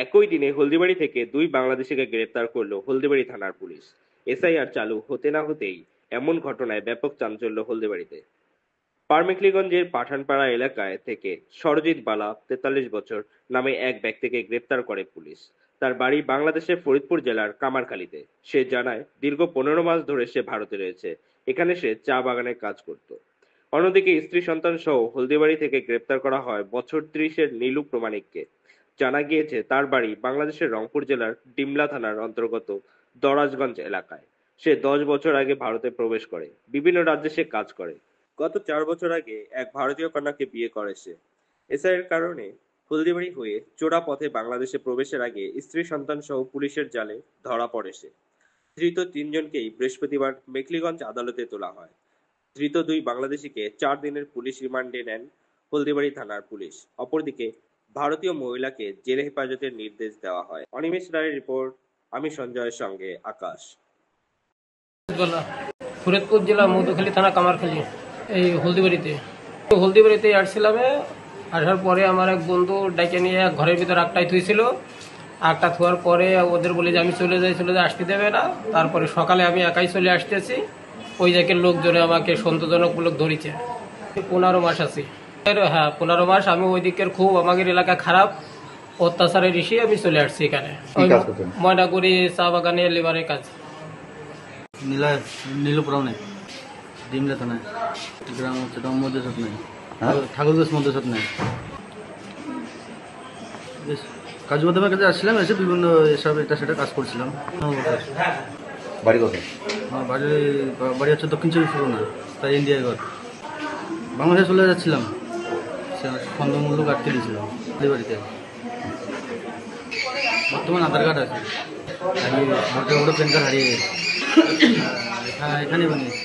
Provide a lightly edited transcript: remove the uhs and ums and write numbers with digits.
একই দিনে হলদিবাড়ি থেকে দুই বাংলাদেশিকে গ্রেপ্তার করল হলদিবাড়ি থানার পুলিশ। এসআইআর চালু হতে না হতেই এমন ঘটনায় ব্যাপক চাঞ্চল্য হলদিবাড়িতে। পারমেকলিগঞ্জের পাঠানপাড়া এলাকায় থেকে সরজিৎ বালা ৪৩ বছর নামে এক ব্যক্তিকে গ্রেপ্তার করে পুলিশ। তার বাড়ি বাংলাদেশের ফরিদপুর জেলার কামারখালীতে। সে জানায় দীর্ঘ ১৫ মাস ধরে সে ভারতে রয়েছে। এখানে সে চা বাগানে কাজ করত। অন্যদিকে স্ত্রী সন্তান সহ হলদিবাড়ি থেকে গ্রেপ্তার করা হয় বছর ৩০-এর নীলু প্রমাণিককে। জানা গিয়েছে তার বাড়ি বাংলাদেশের রংপুর জেলার ডিমলা থানার অন্তর্গত দরাজগঞ্জ এলাকায়। সে ১০ বছর আগে ভারতে প্রবেশ করে। বিভিন্ন রাজ্যে সে কাজ করে। গত ৪ বছর আগে এক ভারতীয় কন্যাকে বিয়ে করে সে। এসআইয়ের কারণে হলদিবাড়ি হয়ে চোরা পথে বাংলাদেশে প্রবেশের আগে স্ত্রী সন্তান সহ পুলিশের জালে ধরা পড়ে সে। ধৃত ৩ জনকেই বৃহস্পতিবার মেখলিগঞ্জ আদালতে তোলা হয়। ধৃত দুই বাংলাদেশিকে ৪ দিনের পুলিশ রিমান্ডে নেন হলদিবাড়ি থানার পুলিশ। অপরদিকে ভারতীয় মহিলাকে জেলে হেফাজতের নির্দেশ দেওয়া হয়। অনিমেষ রায়ের রিপোর্ট, আমি সঞ্জয়ের সঙ্গে আকাশ। ফরিদপুর জেলা মধুখালী থানা কামারখালী এই হলদিবাড়িতে আসছিলাম। আসার পরে আমার এক বন্ধু ডাইকে নিয়ে ঘরের ভিতরে আগটাই থুইছিল। আগটা থোয়ার পরে ওদের বলে যে আমি চলে যাই আসতে দেবে না। তারপরে সকালে আমি একাই চলে আসতেছি। ওই জায়গার লোকজনে আমাকে সন্তোষজনকমূলক ধরেছে। 15 মাস আছি। হ্যাঁ, 15 মাস। আমি ওই দিকের খুব আমাদের এলাকা খারাপ অত্যাচারের ঋষি আমি চলে আসছি এখানে। ময়নাগুড়ি চা বাগানে লেবারের কাজ। নীলু প্রমাণে ডিমলা থানায় গ্রাম হচ্ছে মধ্যে নাই ঠাকুরগাছ মধ্যে নাই। বেশ কাজু বাদামের কাছে আসছিলাম, এসে বিভিন্ন এসব এটা সেটা কাজ করছিলাম। বাড়ি কোথায়? আমার বাড়ি হচ্ছে দক্ষিণ ২৪ পরগনা, তাই ইন্ডিয়া ঘর। বাংলাদেশে চলে যাচ্ছিলাম, খন্দমূল্য আটকে দিয়েছিল বাড়িতে। বর্তমান আধার কার্ড আছে, আমি ভোটার প্যান কার্ড হারিয়ে গেছি। এখানে বানিয়েছি।